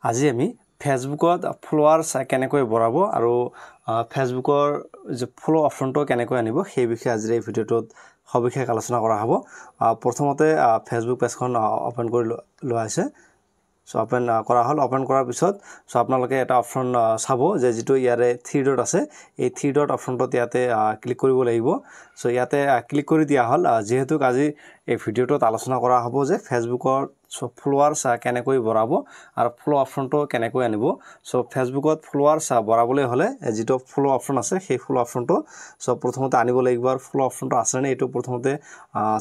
আজি আমি ফেসবুকত ফলোৱাৰ্স কেনেকৈ বঢ়াব আৰু ফেসবুকৰ যে ফলো অপশনটো কেনেকৈ আনিব সেই বিষয়ে আজি এই ভিডিওটোত সবিশেষ আলোচনা কৰা হ'ব। প্ৰথমতে ফেসবুক পেজখন ওপেন কৰি লোৱা আছে। সো ওপেন কৰা হল। ওপেন কৰাৰ পিছত সো আপোনালোকে এটা অপশন চাব যে যেটো ইয়াৰে 3 ডট আছে। এই 3 ডট অপশনটো ইয়াতে ক্লিক কৰিব লাগিব। সো ইয়াতে ক্লিক কৰি দিয়া হল। যেহেতু আজি এই ভিডিওটোত আলোচনা কৰা হ'ব যে ফেসবুকৰ ফলোৱাৰ্স কেনেকৈ বঢ়াব আৰু ফলো অপশনটো কেনেকৈ আনিব। সো ফেসবুকত ফলোৱাৰ্স বঢ়াবলৈ হলে যেটো ফলো অপশন আছে সেই ফলো অপশনটো সো প্ৰথমতে আনিব লাগিব আৰু ফলো অপশনটো আছে নে এটো প্ৰথমতে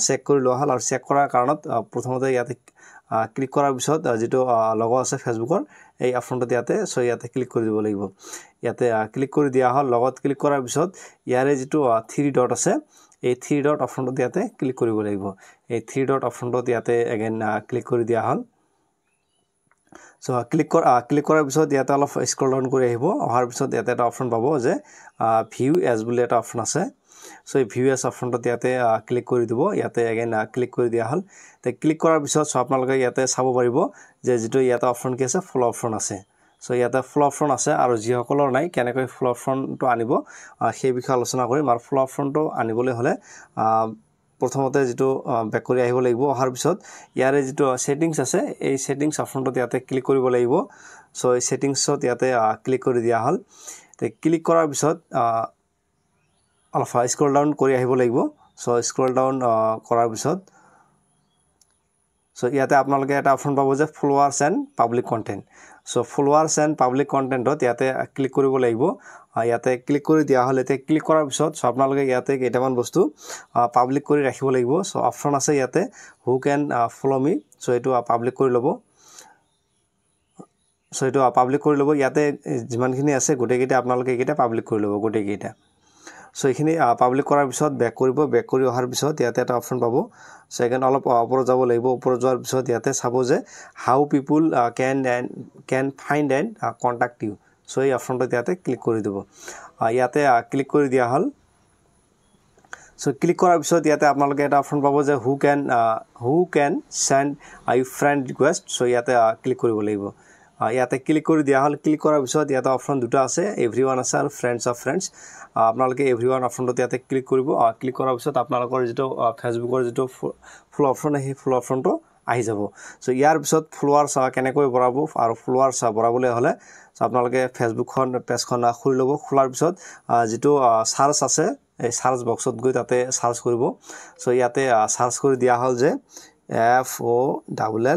চেক কৰি লোৱা হল আৰু চেক কৰাৰ কাৰণত প্ৰথমতে ইয়াতে ক্লিক কৰাৰ পিছত যেটো লগো আছে ফেসবুকৰ এই অপশনটো ইয়াতে সো ইয়াতে ক্লিক কৰি দিব লাগিব। ইয়াতে ক্লিক কৰি দিয়া হল। লগত ক্লিক কৰাৰ পিছত ইয়াৰে যেটো 3 ডট আছে এই 3 ডট অপশনটো ইয়াতে ক্লিক কৰিব লাগিব। এই 3 ডট অপশনটো ইয়াতে এগেইন ক্লিক কৰি দিয়া হল। সো ক্লিক কৰাৰ পিছত ইয়াতে অলপ স্ক্ৰল ডাউন কৰি আহিব। অহাৰ পিছত ইয়াতে এটা অপশন পাব যে ভিউ এজ বুলি এটা অপশন আছে। সো এই ভিউ এজ অপশনটো ইয়াতে ক্লিক কৰি দিব। ইয়াতে এগেইন ক্লিক কৰি দিয়া হল। তে ক্লিক কৰাৰ পিছত সো আপোনালোকে ইয়াতে চাব পাৰিব যে যেটো ইয়াতে অপশন কি আছে ফলো অপশন আছে। সো ইয়াতে ফলো অপশন আছে আৰু যি সকলৰ নাই কেনেকৈ ফলো অপশনটো আনিব সেই বিষয়ে আলোচনা কৰিম। আৰু ফলো অপশনটো আনিবলৈ হলে প্ৰথমতে যেটো বেক কৰি আহিব লাগিব। অহাৰ পিছত ইয়াৰে যেটো সেটিংস আছে এই সেটিংস অপশনটো ইয়াতে ক্লিক কৰিব লাগিব। সো এই সেটিংসত ইয়াতে ক্লিক কৰি দিয়া হল। তে ক্লিক কৰাৰ পিছত অলপ স্ক্ৰল ডাউন কৰি আহিব লাগিব। সো স্ক্ৰল ডাউন কৰাৰ পিছত সো ইয়াতে আপোনালোকে এটা অপশন পাব যে followers and public content. So followers and public কন্টেন্টত ইয়াতে ক্লিক কৰিব লাগিব। ইয়াতে ক্লিক কৰি দিয়া হল। এতে ক্লিক কৰাৰ পিছত সো আপোনালোকে ইয়াতে কেইটামান বস্তু পাব্লিক কৰি ৰাখিব লাগিব। সো অপশন আছে ইয়াতে who can follow me. So এটো পাব্লিক কৰি লব। সো এটো পাব্লিক কৰি লব। ইয়াতে যিমানখিনি আছে গোটেইকেইটা আপোনালোকে এইকেইটা পাব্লিক কৰি লব গোটেইকেইটা। সো এইখিনি পাব্লিক কৰাৰ পিছত বেক কৰিব। বেক কৰি অহাৰ পিছত ইয়াতে এটা অপশন পাব। সো এখানে অলপ ওপৰত যাব লাগিব। ওপৰত যোৱাৰ পিছত ইয়াতে চাব যে how people can find and contact you. So এই অপশনটো ইয়াতে ক্লিক কৰি দিব। ইয়াতে ক্লিক কৰি দিয়া হল। সো ক্লিক কৰাৰ পিছত ইয়াতে আপোনালোকে এটা অপশন পাব যে who can send you friend request. So ইয়াতে ক্লিক কৰিব লাগিব। ইয়াতে ক্লিক কৰি দিয়া হল। ক্লিক কৰাৰ পিছত ইয়াতে অপশন দুটা আছে এভৰিওয়ান আছে আৰু ফ্ৰেন্ডছ অফ ফ্ৰেন্ডছ। আপোনালোকে এভৰিওয়ান অপশনটো ইয়াতে ক্লিক কৰিব। ক্লিক কৰাৰ পিছত আপোনালোকৰ যেটো ফেসবুকৰ যেটো ফলো অপশন সেই ফলো অপশনটো আহি যাব। সো ইয়াৰ পিছত ফলোৱাৰ্স কেনেকৈ বঢ়াব আৰু ফলোৱাৰ্স বঢ়াবলৈ হলে আপোনালোকে ফেসবুকখন পেজখন খুলি লব। খোলাৰ পিছত যেটো সাৰ্চ আছে এই সাৰ্চ বক্সত গৈ তাতে সাৰ্চ কৰিব। সো ইয়াতে সাৰ্চ কৰি দিয়া হল যে FOLLOW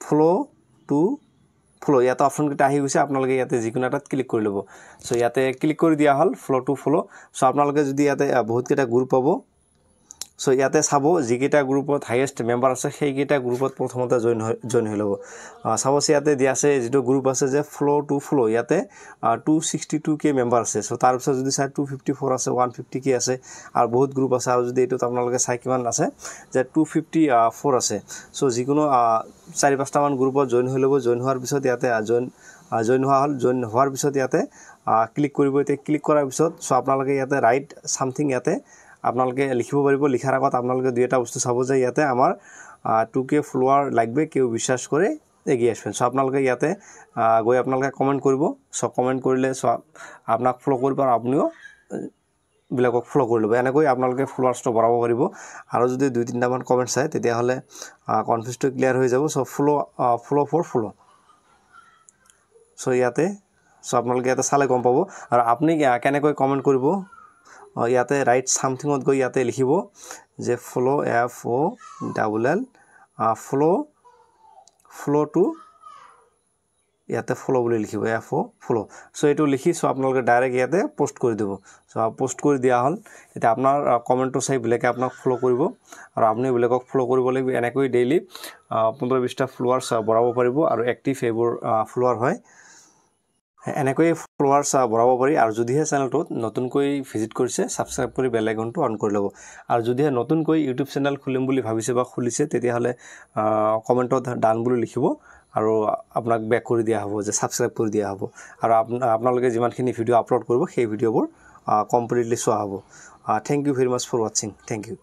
ফলো টু ফলো। ইয়াতে অপশন কেইটা আহি গৈছে। আপোনালোকে ইয়াতে যিকোনো এটাত ক্লিক কৰি লব। সো ইয়াতে ক্লিক কৰি দিয়া হল ফলো টু ফলো। সো আপোনালোকে যদি ইয়াতে বহুত কেইটা গ্ৰুপ পাব। সো ইয়াতে চাব যিকেইটা গ্ৰুপত হাইয়েস্ট মেম্বাৰ আছে সেইকেইটা গ্ৰুপত প্ৰথমতে জয়েন হৈ লব। চাবছ ইয়াতে দিয়া আছে যেটো গ্ৰুপ আছে যে ফলো টু ফলো। ইয়াতে 262k মেম্বাৰ আছে। সো তাৰ পিছত যদি চাই 254 আছে 150k আছে আৰু বহুত গ্ৰুপ আছে। আৰু যদি এটোত আপোনালোকে চাই কিমান আছে যে 254 আছে। সো যিকোনো 4-5টা মান গ্ৰুপত জয়েন হৈ লব। জয়েন হোৱাৰ পিছত ইয়াতে জয়েন হোৱা হল। জয়েন হোৱাৰ পিছত ইয়াতে ক্লিক কৰিব। এতে ক্লিক কৰাৰ পিছত সো আপোনালোকে ইয়াতে ৰাইট সামথিং ইয়াতে আপোনালোকে লিখিব পাৰিব। লিখাৰ আগত আপোনালোকে দুই এটা বস্তু চাব যে ইয়াতে আমাৰ 2k ফলোৱাৰ লাগবে কেউ বিশ্বাস কৰে এগিয়ে আসবেন। সো আপোনালোকে ইয়াতে গৈ আপোনালোকে কমেন্ট কৰিব। সো কমেন্ট কৰিলে সো আপোনাক ফলো কৰিব আৰু আপুনিও বিলাকক ফলো কৰি লব। এনেকৈ আপোনালোকে ফলোৱাৰ্সটো বঢ়াব পাৰিব। আৰু যদি 2-3টা মান কমেন্ট চাই তেতিয়া হলে কনফিউজটো ক্লিয়াৰ হৈ যাব। So follow for follow. So ইয়াতে সো আপোনালোকে ইয়াতে চালে গম পাব। আৰু আপুনি কেনেকৈ কমেন্ট কৰিব ইয়াতে ৰাইট সামথিংত গৈ ইয়াতে লিখিব যে ফলো FOLL ফলো টু ইয়াতে ফলো বুলি লিখিব ফলো। সো এটো লিখি সো আপোনালোকে ডাইৰেক্ট ইয়াতে পোস্ট কৰি দিব। সো পোস্ট কৰি দিয়া হল। এটা আপোনাৰ কমেন্টটো চাই বেলেগে আপোনাক ফলো কৰিব আৰু আপুনি বেলেগক ফলো কৰিব লাগিব। এনেকৈ ডেইলি 15-20টা ফলোৱাৰ্স বঢ়াব পাৰিব আৰু এক্টিভ এইবোৰ ফলোৱাৰ হয়। এনেকৈ ফলোৱাৰ্স বঢ়াব পাৰি। আৰু যদিহে চেনেলটোত নতুনকৈ ভিজিট কৰিছে সাবস্ক্ৰাইব কৰি বেল আইকনটো অন কৰি লব। আৰু যদিহে নতুনকৈ ইউটিউব চেনেল খুলিম বুলি ভাবিছে বা খুলিছে তেতিয়া হলে কমেন্টত ডান বুলি লিখিব আৰু আপোনাক বেক কৰি দিয়া হ'ব যে সাবস্ক্ৰাইব কৰি দিয়া হ'ব। আৰু আপোনালোকে যিমানখিনি ভিডিও আপলোড কৰিব সেই ভিডিওবোৰ কমপ্লিটলি চোৱা হ'ব। Thank you very much for watching. Thank U.